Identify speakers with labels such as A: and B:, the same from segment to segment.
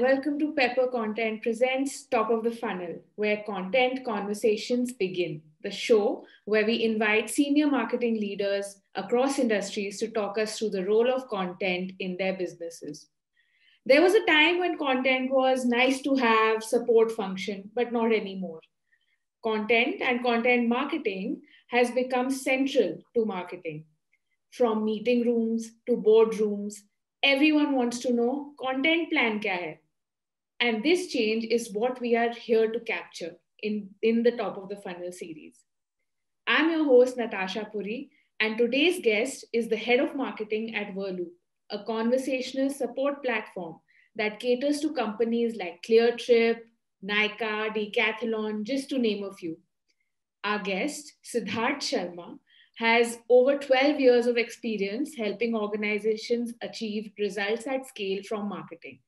A: welcome to Pepper Content Presents Top of the Funnel, where content conversations begin. The show where we invite senior marketing leaders across industries to talk us through the role of content in their businesses. There was a time when content was nice to have, support function, but not anymore. Content and content marketing has become central to marketing. From meeting rooms to boardrooms, everyone wants to know content plan kya hai? And this change is what we are here to capture in the Top of the Funnel series. I'm your host, Natasha Puri, and today's guest is the head of marketing at Whirlloop, a conversational support platform that caters to companies like ClearTrip, Nykaa, Decathlon, just to name a few. Our guest, Siddharth Sharma, has over 12 years of experience helping organizations achieve results at scale from marketing.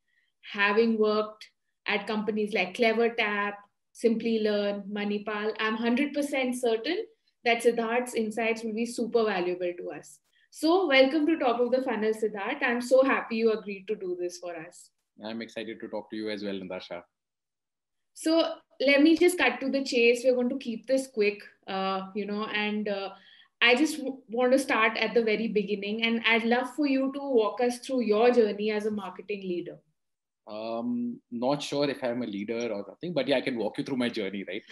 A: Having worked at companies like CleverTap, Simplilearn, Manipal, I'm 100% certain that Siddharth's insights will be super valuable to us. So welcome to Top of the Funnel, Siddharth. I'm so happy you agreed to do this for us.
B: I'm excited to talk to you as well, Natasha.
A: So let me just cut to the chase. We're going to keep this quick, and I just want to start at the very beginning, and I'd love for you to walk us through your journey as a marketing leader.
B: Not sure if I'm a leader or something, but yeah, I can walk you through my journey, right?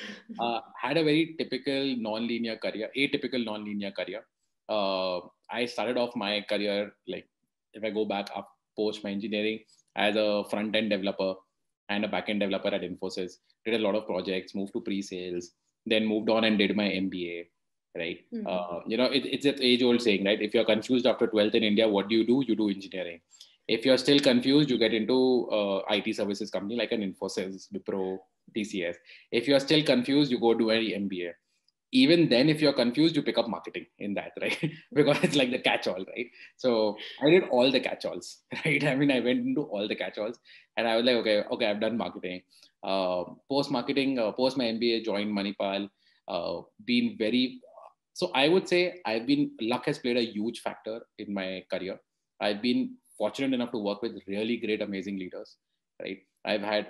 B: Had a very typical non-linear career, atypical non-linear career. I started off my career, like if I go back up post my engineering as a front-end developer and a back-end developer at Infosys, did a lot of projects, moved to pre-sales, then moved on and did my MBA, right? Mm-hmm. It's an age-old saying, right? If you're confused after 12th in India, what do? You do engineering. If you're still confused, you get into IT services company like an Infosys, Wipro, TCS. If you're still confused, you go do an MBA. Even then, if you're confused, you pick up marketing in that, right? Because it's like the catch-all, right? So I did all the catch-alls, right? I mean, I went into all the catch-alls and I was like, okay, I've done marketing. Post-marketing, post my MBA, joined Manipal, so I would say luck has played a huge factor in my career. I've been fortunate enough to work with really great, amazing leaders, right? I've had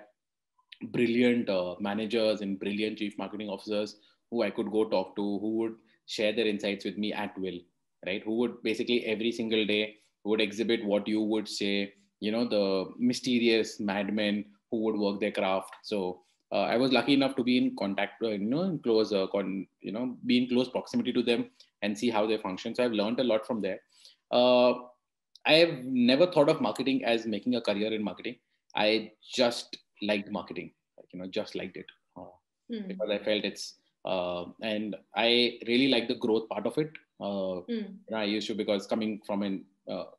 B: brilliant managers and brilliant chief marketing officers who I could go talk to, who would share their insights with me at will, right? Who would basically every single day would exhibit what you would say, the mysterious madmen who would work their craft. So I was lucky enough to be in contact, in close, be in close proximity to them and see how they function. So I've learned a lot from there. I have never thought of marketing as making a career in marketing. I just liked marketing, just liked it because I felt it's, and I really like the growth part of it. I used to, because coming from an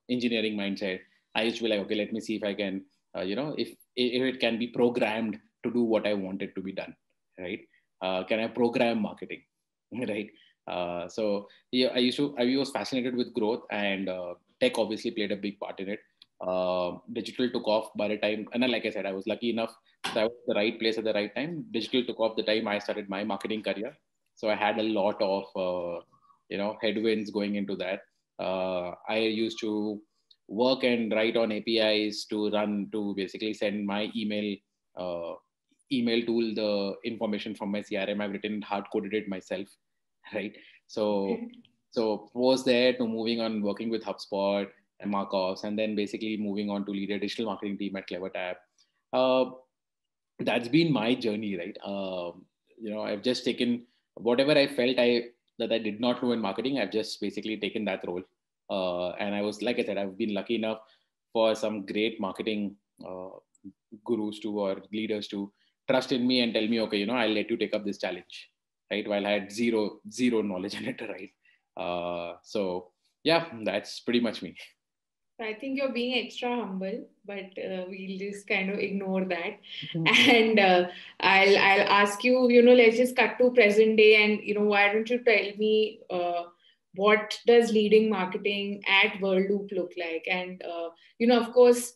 B: engineering mindset, I used to be like, okay, let me see if I can, if it can be programmed to do what I want it to be done, right? Can I program marketing, right? So yeah, I was fascinated with growth, and tech obviously played a big part in it. Digital took off by the time, and then, like I said, I was lucky enough that I was at the right place at the right time. Digital took off the time I started my marketing career. So I had a lot of, headwinds going into that. I used to work and write on APIs to basically send my email tool the information from my CRM. I've written hard coded it myself, right? So was there to moving on, working with HubSpot and Markovs, and then basically moving on to lead a digital marketing team at CleverTap. That's been my journey, right? I've just taken whatever I felt that I did not know in marketing. I've just basically taken that role. And I was, like I said, I've been lucky enough for some great marketing gurus or leaders to trust in me and tell me, okay, I'll let you take up this challenge, right? While I had zero knowledge in it, right? So yeah, that's pretty much me.
A: I think you're being extra humble, but we'll just kind of ignore that. And I'll ask you, let's just cut to present day, and why don't you tell me what does leading marketing at Whirlloop look like? And of course,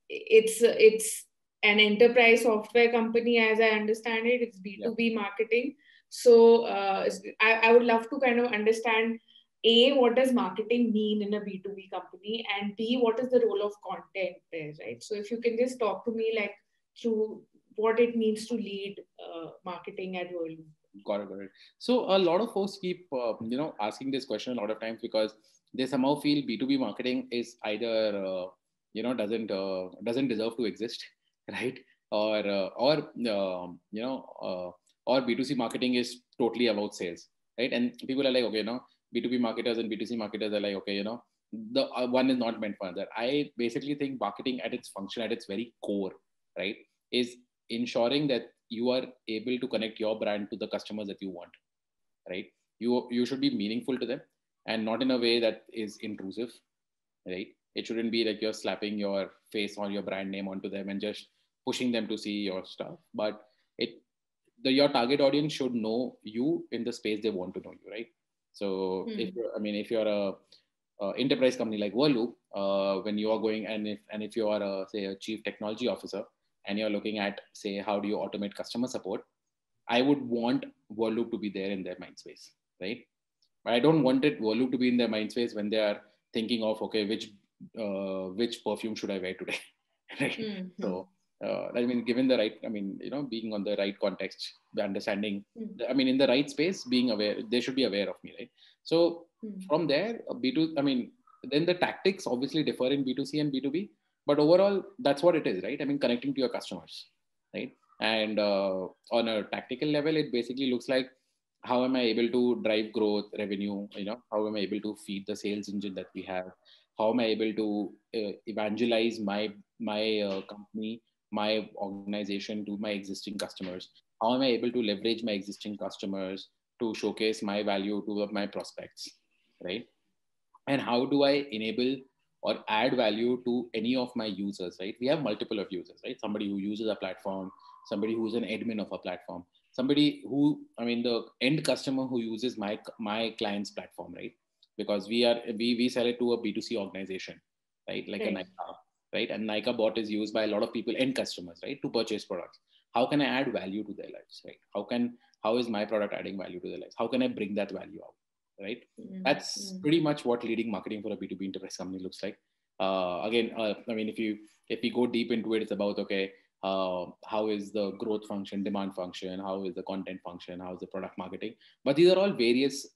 A: it's an enterprise software company, as I understand it. It's B2B marketing. So I would love to kind of understand A, what does marketing mean in a B2B company? And B, what is the role of content there, right? So if you can just talk to me like through what it means to lead marketing at Whirlpool.
B: Got it, got it. So a lot of folks keep, asking this question a lot of times because they somehow feel B2B marketing is either, doesn't deserve to exist, right? Or B2C marketing is totally about sales, right? And people are like, okay, B2B marketers and B2C marketers are like, okay, the one is not meant for another. I basically think marketing at its function, at its very core, right, is ensuring that you are able to connect your brand to the customers that you want, right? You should be meaningful to them and not in a way that is intrusive, right? It shouldn't be like you're slapping your face or your brand name onto them and just pushing them to see your stuff. But your target audience should know you in the space they want to know you, right? So if you're a enterprise company like Whirlpool, when you are going and if you are say a chief technology officer and you're looking at, say, how do you automate customer support, I would want Whirlpool to be there in their mind space, right? But I don't want Whirlpool to be in their mind space when they are thinking of, okay, which perfume should I wear today, right?
A: Mm-hmm.
B: So given the right, being on the right context, the understanding, in the right space, being aware, they should be aware of me, right? So from there, B2, then the tactics obviously differ in B2C and B2B, but overall, that's what it is, right? Connecting to your customers, right? And on a tactical level, it basically looks like, how am I able to drive growth, revenue? How am I able to feed the sales engine that we have? How am I able to evangelize my company, my organization to my existing customers? How am I able to leverage my existing customers to showcase my value to my prospects, right? And how do I enable or add value to any of my users, right? We have multiple of users, right? Somebody who uses a platform, somebody who's an admin of a platform, somebody who, the end customer who uses my client's platform, right? Because we sell it to a B2C organization, right? Like a Nykaa, right? And Nykaa bot is used by a lot of people, end customers, right, to purchase products. How can I add value to their lives, right? How is my product adding value to their lives? How can I bring that value out, right? That's pretty much what leading marketing for a B2B enterprise company looks like. If you go deep into it, it's about, okay, how is the growth function, demand function, how is the content function, how is the product marketing? But these are all various,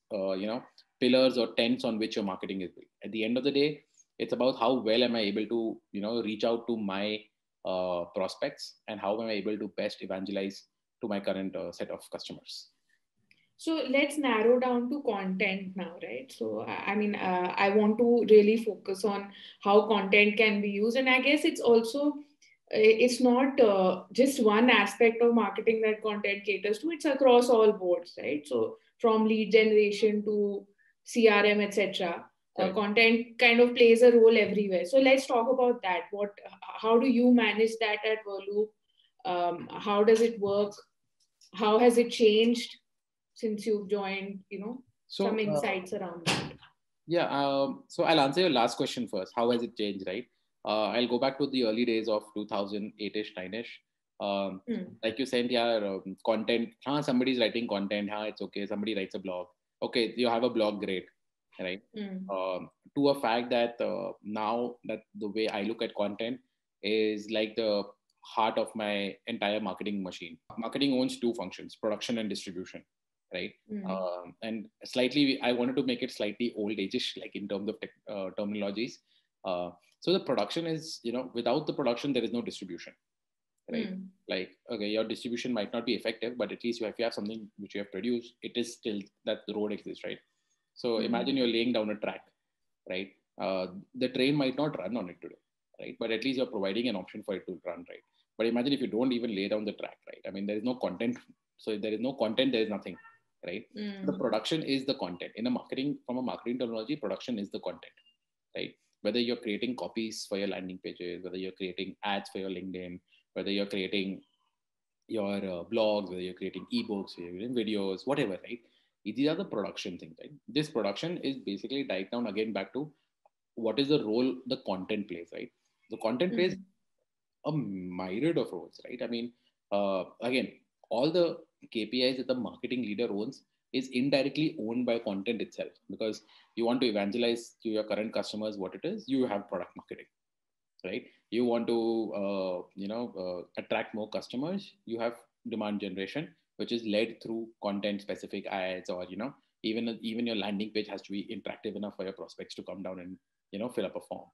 B: pillars or tents on which your marketing is built. At the end of the day, it's about how well am I able to, reach out to my prospects, and how am I able to best evangelize to my current set of customers.
A: So let's narrow down to content now, right? So, I want to really focus on how content can be used. And I guess it's not just one aspect of marketing that content caters to, it's across all boards, right? So from lead generation to CRM, etc. Right. Content kind of plays a role everywhere. So let's talk about that. How do you manage that at Whirlpool? How does it work? How has it changed since you've joined, some insights around that?
B: Yeah. So I'll answer your last question first. How has it changed, right? I'll go back to the early days of 2008-ish, 9-ish. Like you said, yeah, content. Somebody's writing content. It's okay. Somebody writes a blog. Okay, you have a blog, great, right? To a fact that now that the way I look at content is like the heart of my entire marketing machine. Marketing owns two functions: production and distribution, right? And slightly, I wanted to make it slightly old age-ish, like in terms of terminologies. So the production is, without the production, there is no distribution, right? Like, okay, your distribution might not be effective, but at least if you have something which you have produced, it is still that the road exists, right? So imagine you're laying down a track, right? The train might not run on it today, right? But at least you're providing an option for it to run, right? But imagine if you don't even lay down the track, right? There is no content. So if there is no content, there is nothing, right? The production is the content. From a marketing terminology, production is the content, right? Whether you're creating copies for your landing pages, whether you're creating ads for your LinkedIn, whether you're creating your blogs, whether you're creating ebooks, whether you're creating videos, whatever, right? These are the production things, right? This production is basically tied down again back to what is the role the content plays, right? The content plays a myriad of roles, right? Again, all the KPIs that the marketing leader owns is indirectly owned by content itself, because you want to evangelize to your current customers what it is. You have product marketing, right? You want to attract more customers. You have demand generation, which is led through content specific ads, or even your landing page has to be interactive enough for your prospects to come down and fill up a form,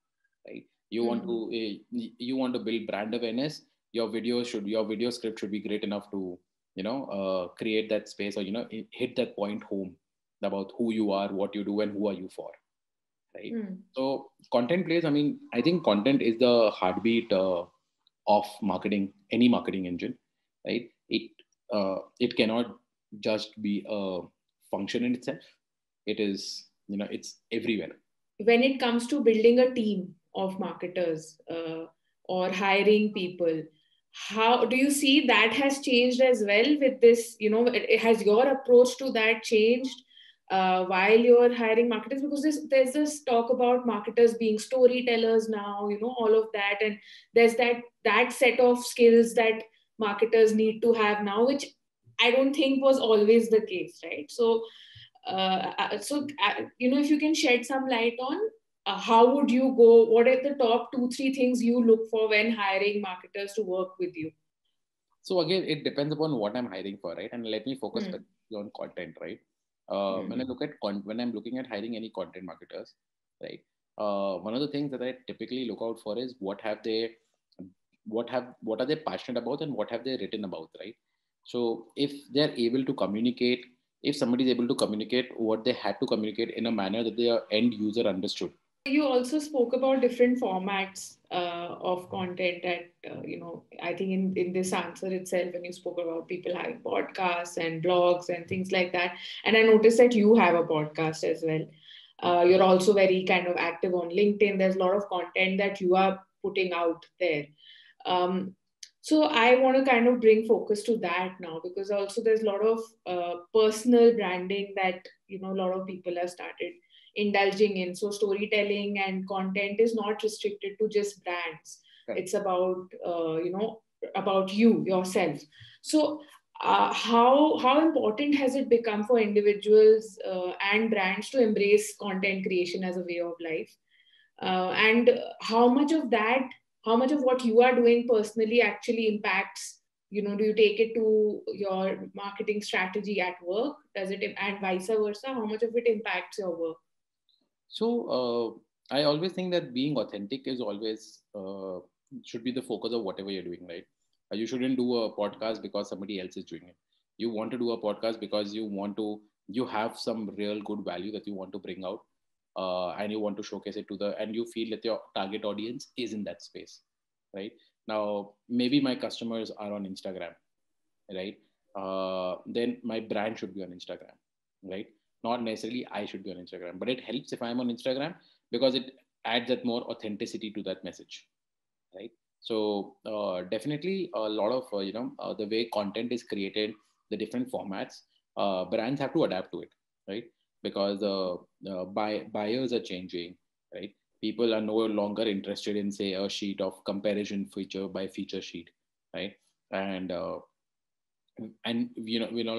B: right? You want to build brand awareness. Your video script should be great enough to create that space, or hit that point home about who you are, what you do, and who are you for, right? So content plays. I mean, I think content is the heartbeat of marketing, any marketing engine, right? It cannot just be a function in itself. It is, it's everywhere.
A: When it comes to building a team of marketers or hiring people, how do you see that has changed as well with this? Has your approach to that changed while you're hiring marketers? Because there's this talk about marketers being storytellers now, all of that, and there's that set of skills that marketers need to have now, which I don't think was always the case, right? So if you can shed some light on how would you go, what are the top 2-3 things you look for when hiring marketers to work with you?
B: So again, it depends upon what I'm hiring for, right? And let me focus specifically on content, right? When I'm looking at hiring any content marketers, right? One of the things that I typically look out for is what are they passionate about, and what have they written about, right? So if they're able to communicate, if somebody is able to communicate what they had to communicate in a manner that the end user understood.
A: You also spoke about different formats of content that, I think in this answer itself, when you spoke about people having podcasts and blogs and things like that. And I noticed that you have a podcast as well. You're also very kind of active on LinkedIn. There's a lot of content that you are putting out there. So I want to kind of bring focus to that now, because also there's a lot of personal branding that, a lot of people have started indulging in. So storytelling and content is not restricted to just brands. Right. It's about, about you, yourself. So how important has it become for individuals and brands to embrace content creation as a way of life? And how much of what you are doing personally actually impacts, do you take it to your marketing strategy at work? Does it, and vice versa, how much of it impacts your work?
B: So I always think that being authentic is always should be the focus of whatever you're doing, right? You shouldn't do a podcast because somebody else is doing it. You want to do a podcast because you have some real good value that you want to bring out, and you want to showcase it and you feel that your target audience is in that space, right? Now, maybe my customers are on Instagram, right? Then my brand should be on Instagram, right? Not necessarily I should be on Instagram, but it helps if I'm on Instagram because it adds that more authenticity to that message, right? So definitely a lot of the way content is created, the different formats, brands have to adapt to it, right? Because buyers are changing, right? People are no longer interested in, say, a sheet of comparison feature by feature sheet, right? And a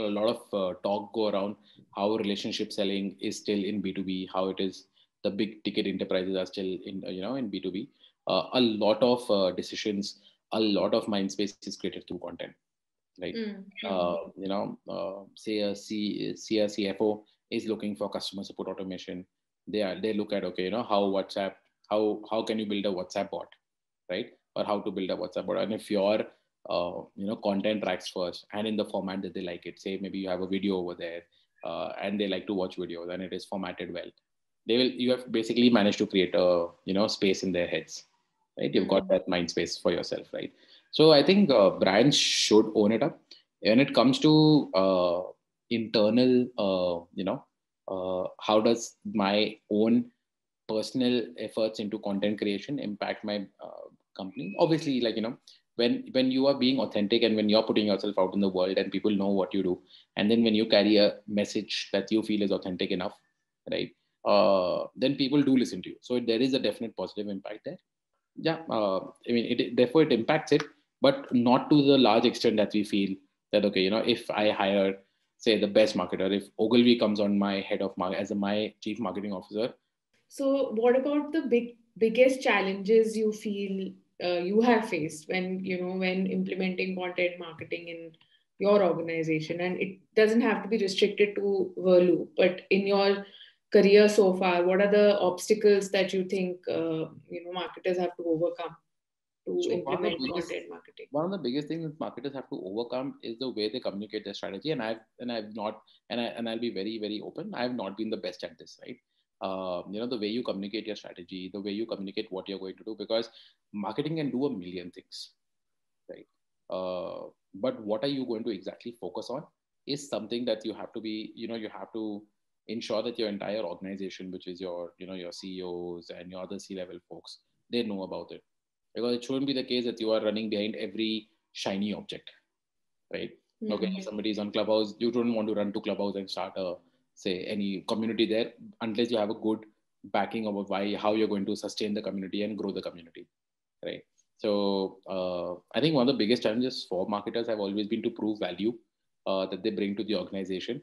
B: lot of talk go around how relationship selling is still in B2B, how it is the big ticket enterprises are still in B2B. A lot of decisions, a lot of mind space is created through content, right? Say a CFO is looking for customer support automation. They look at, okay, how can you build a WhatsApp bot, right? Or how to build a WhatsApp bot. And if your content tracks first and in the format that they like it, say maybe you have a video over there and they like to watch videos and it is formatted well, you have basically managed to create a space in their heads, right? You've got that mind space for yourself, right? So I think brands should own it up. When it comes to internal, how does my own personal efforts into content creation impact my company? Obviously, when you are being authentic and when you're putting yourself out in the world and people know what you do, and then when you carry a message that you feel is authentic enough, right? Then people do listen to you. So there is a definite positive impact there. Yeah, therefore it impacts it, but not to the large extent that we feel that, okay, if I hire, say, the best marketer, if Ogilvy comes on my head of market as my chief marketing officer.
A: So what about the biggest challenges you feel you have faced when when implementing content marketing in your organization? And it doesn't have to be restricted to Verlu, but in your career so far, what are the obstacles that you think marketers have to overcome to
B: So
A: implement content marketing?
B: one of the biggest things that marketers have to overcome is the way they communicate their strategy. And I've not, and I'll be very, very open. I have not been the best at this, right? The way you communicate your strategy, the way you communicate what you're going to do, because marketing can do a million things, right? But what are you going to exactly focus on is something that you have to be, you have to ensure that your entire organization, which is your CEOs and your other C-level folks, they know about it, because it shouldn't be the case that you are running behind every shiny object, right? Okay, if somebody is on Clubhouse, you don't want to run to Clubhouse and start say any community there unless you have a good backing of why, how you're going to sustain the community and grow the community, right? So I think one of the biggest challenges for marketers have always been to prove value that they bring to the organization.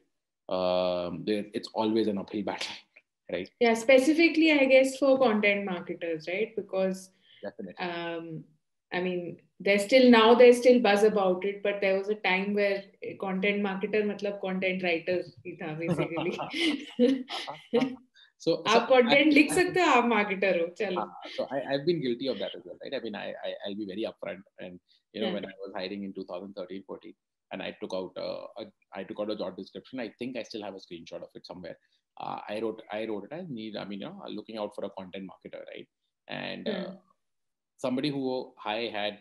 B: It's always an uphill battle, right?
A: Yeah, specifically, I guess, for content marketers, right? Because
B: Definitely.
A: I mean, there's still buzz about it, but there was a time where content marketer मतलब content writer ही था basically.
B: So
A: आप content लिख सकते हो, आप marketer हो, चलो.
B: I've been guilty of that as well, right? I mean, I'll be very upfront, and when I was hiring in 2013, 14, and I took out a job description. I think I still have a screenshot of it somewhere. I wrote it as need. I mean, looking out for a content marketer, right? And somebody who I had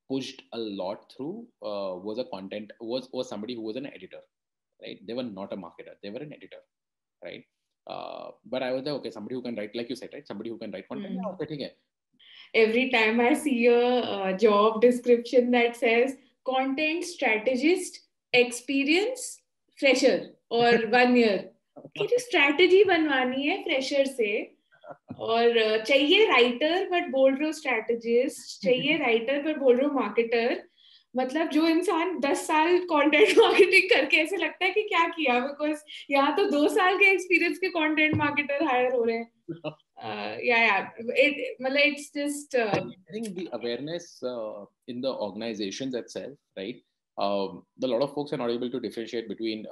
B: pushed a lot through was somebody who was an editor, right? They were not a marketer; they were an editor, right? But I was like, okay, somebody who can write, like you said, right? Somebody who can write content. Yeah, okay, okay.
A: Every time I see a job description that says content strategist, experience, fresher or 1 year, कि strategy बनवानी है fresher से, और चाहिए writer but बोल रहे हो strategist, चाहिए राइटर बट बोल रहे हो मार्केटर. मतलब जो इंसान 10 साल कंटेंट मार्केटिंग करके ऐसे लगता है कि क्या किया, बिकॉज यहाँ तो 2 साल के एक्सपीरियंस के कंटेंट मार्केटर हायर हो रहे हैं. It's just
B: I think the awareness in the organizations itself, right? A lot of folks are not able to differentiate between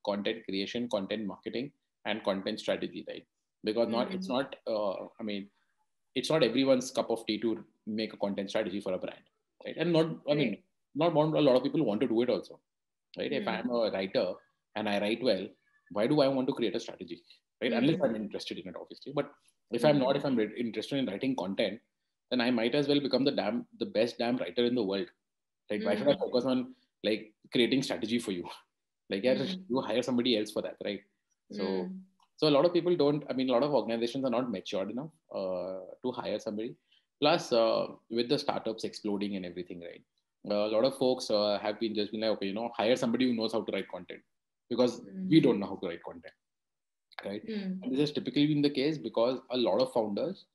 B: content creation, content marketing, and content strategy, right? Because it's not. I mean, it's not everyone's cup of tea to make a content strategy for a brand, right? And not. I mean, not a lot of people want to do it also, right? If I'm a writer and I write well, why do I want to create a strategy, right? Unless I'm interested in it, obviously. But if I'm not, if I'm interested in writing content, then I might as well become the best damn writer in the world. Like, why should I focus on like creating strategy for you? Like, yeah, you hire somebody else for that, right? So a lot of people don't. I mean, a lot of organizations are not matured enough to hire somebody. Plus, with the startups exploding and everything, right? A lot of folks have been just been like, okay, hire somebody who knows how to write content, because we don't know how to write content, right? And this has typically been the case because a lot of founders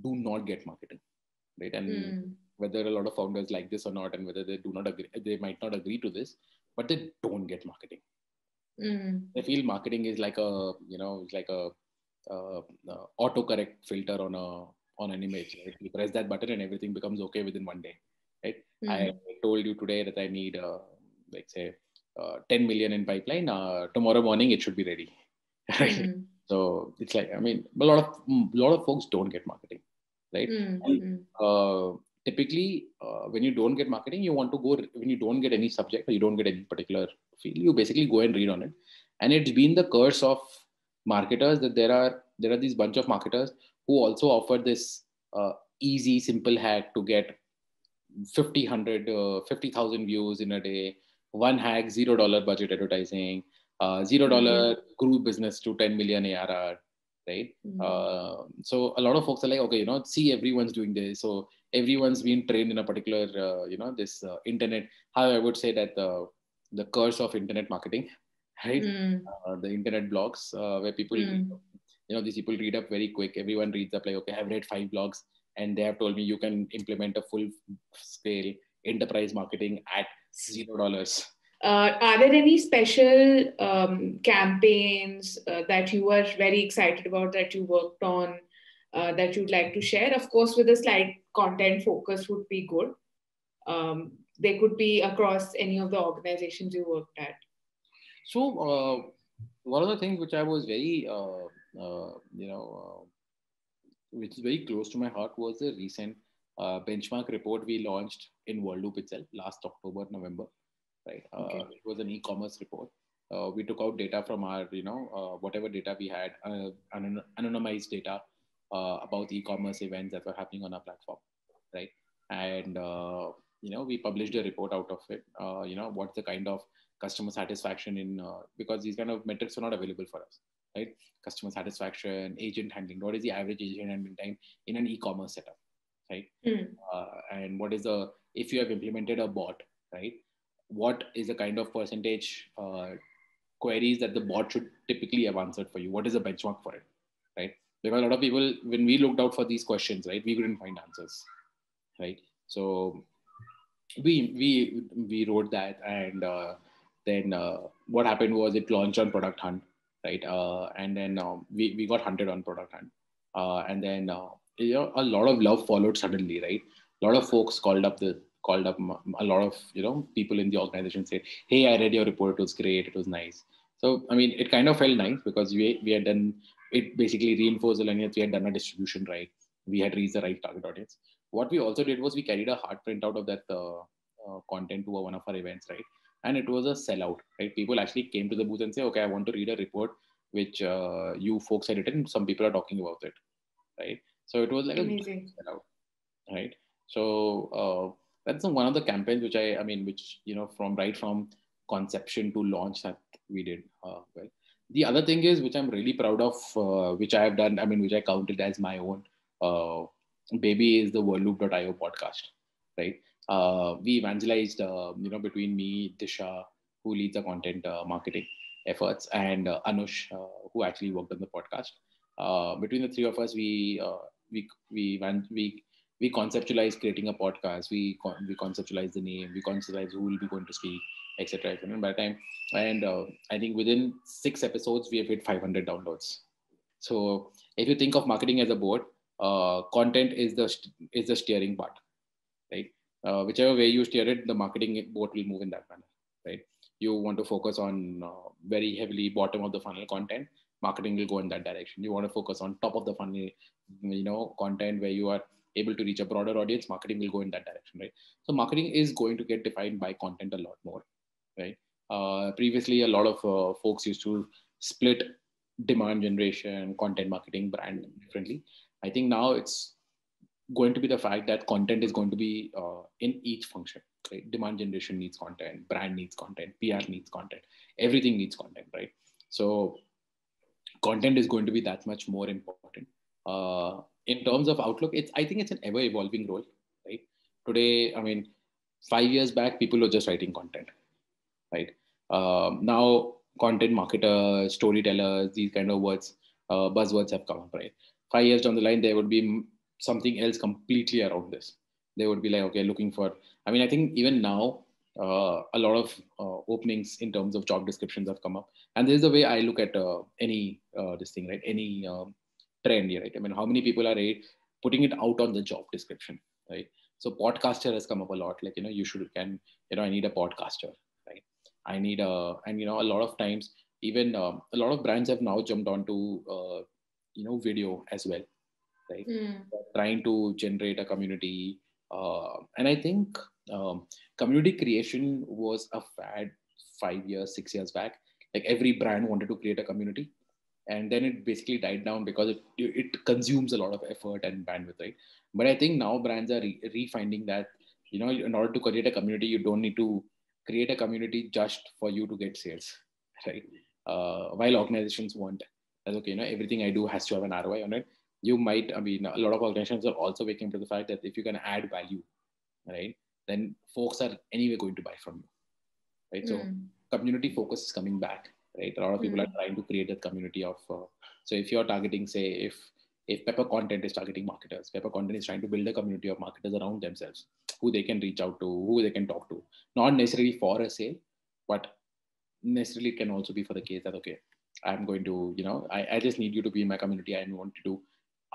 B: do not get marketing, right? And whether a lot of founders like this or not, and whether they do not agree, they might not agree to this, but they don't get marketing. They feel marketing is like it's like a autocorrect filter on an image, right? You press that button and everything becomes okay within one day, right? I told you today that I need like say 10 million in pipeline. Tomorrow morning it should be ready. Right? So it's like, I mean, a lot of folks don't get marketing, right? Typically, when you don't get marketing, when you don't get any subject or you don't get any particular field, you basically go and read on it. And it's been the curse of marketers that there are these bunch of marketers who also offer this easy, simple hack to get 50,000 views in a day. One hack, $0 budget advertising, $0 group business to 10 million ARR, right? So a lot of folks are like, okay, see, everyone's doing this. So everyone's been trained in a particular, this internet. How I would say that the curse of internet marketing, right? The internet blogs where people, these people read up very quick. Everyone reads up like, okay, I've read 5 blogs and they have told me you can implement a full scale enterprise marketing at $0.
A: Are there any special campaigns that you were very excited about that you worked on that you'd like to share? Of course, with a slight content focus would be good. They could be across any of the organizations you worked at.
B: So one of the things which I was very, which is very close to my heart was the recent benchmark report we launched in Worldloop itself last October, November, right?
A: Okay.
B: It was an e-commerce report. We took out data from our, whatever data we had, anonymized data about e-commerce events that were happening on our platform, right? And we published a report out of it. What's the kind of customer satisfaction in because these kind of metrics are not available for us, right? Customer satisfaction, agent handling. What is the average agent handling time in an e-commerce setup, right? And what is the if you have implemented a bot, right? What is the kind of percentage queries that the bot should typically have answered for you? What is the benchmark for it, right? Because a lot of people, when we looked out for these questions, right, we couldn't find answers, right? So we wrote that, and then what happened was it launched on Product Hunt, right? And then we got hunted on Product Hunt, and then a lot of love followed suddenly, right? A lot of folks called up a lot of people in the organization said, "Hey, I read your report. It was great. It was nice." So I mean, it kind of felt nice because we had done it. Basically reinforced the lineage. We had done a distribution right. We had reached the right target audience. What we also did was we carried a hard print out of that content to one of our events, right? And it was a sellout, right? People actually came to the booth and say, "Okay, I want to read a report which you folks had written. Some people are talking about it," right? So it was like
A: Amazing.
B: a sellout, right? So that's one of the campaigns which which from conception to launch that we did well. The other thing is which I'm really proud of, which I have done. I mean, which I counted as my own baby is the Worldloop.io podcast, right? We evangelized, between me, Disha, who leads the content marketing efforts, and Anush, who actually worked on the podcast. Between the three of us, we conceptualized creating a podcast. We conceptualized the name. We conceptualized who will be going to speak, etc. By the time, and I think within 6 episodes, we have hit 500 downloads. So if you think of marketing as a board, content is the steering part, right? Whichever way you steer it, the marketing boat will move in that manner, right? You want to focus on very heavily bottom of the funnel content, marketing will go in that direction. You want to focus on top of the funnel, content where you are able to reach a broader audience, marketing will go in that direction, right? So marketing is going to get defined by content a lot more, right? Previously, a lot of folks used to split demand generation, content marketing, brand differently. I think now it's going to be the fact that content is going to be in each function, right? Demand generation needs content, brand needs content, PR needs content, everything needs content, right? So content is going to be that much more important. In terms of outlook, I think it's an ever evolving role, right? Today, I mean, 5 years back, people were just writing content, right? Now, content marketers, storytellers, these kind of words, buzzwords have come up, right? 5 years down the line, there would be something else completely around this. They would be like, okay, looking for. I mean, I think even now, a lot of openings in terms of job descriptions have come up, and this is the way I look at any this thing, right? Any trend, right? I mean, how many people are putting it out on the job description, right? So podcaster has come up a lot. Like you should can I need a podcaster, right? I need and a lot of times even a lot of brands have now jumped onto video as well, right? Trying to generate a community, and I think community creation was a fad 5 years, 6 years back. Like every brand wanted to create a community, and then it basically died down because it consumes a lot of effort and bandwidth, right? But I think now brands are refinding that in order to create a community, you don't need to create a community just for you to get sales, right? While organizations want that, okay, everything I do has to have an ROI on it. You might, I mean, a lot of organizations are also waking up to the fact that if you can add value, right, then folks are anyway going to buy from you, right? So community focus is coming back, right? A lot of people are trying to create a community of so if you're targeting, say, if Pepper Content is targeting marketers, Pepper Content is trying to build a community of marketers around themselves, who they can reach out to, who they can talk to, not necessarily for a sale, but necessarily it can also be for the case that, okay, I'm going to, I just need you to be in my community. I want to do,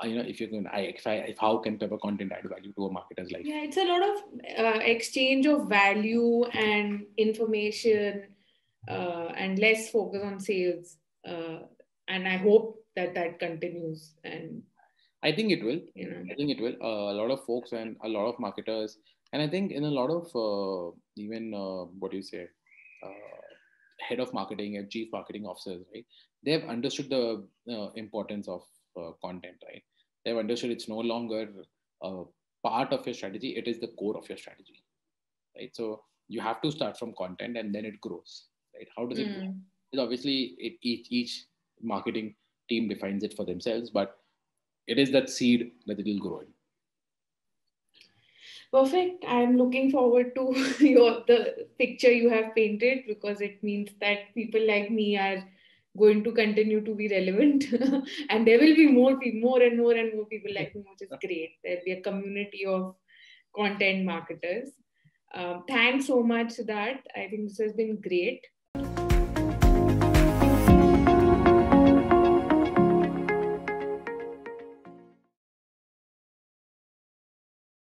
B: if you're going, if how can Pepper content add value to a marketer's life?
A: Yeah, it's a lot of exchange of value and information, and less focus on sales. And I hope that continues. And
B: I think it will.
A: you know,
B: I think it will. A lot of folks and a lot of marketers, and I think in a lot of even what do you say, head of marketing and chief marketing officers, right? They have understood the importance of content, right? They've understood it's no longer a part of your strategy; it is the core of your strategy, right? So you have to start from content, and then it grows, right? How does it grow? It's obviously each marketing team defines it for themselves, but it is that seed that it will grow in.
A: Perfect. I'm looking forward to the picture you have painted, because it means that people like me are going to continue to be relevant, and there will be more people, more and more and more people like me, which is great. There'll be a community of content marketers. Thanks so much, Siddharth. I think this has been great.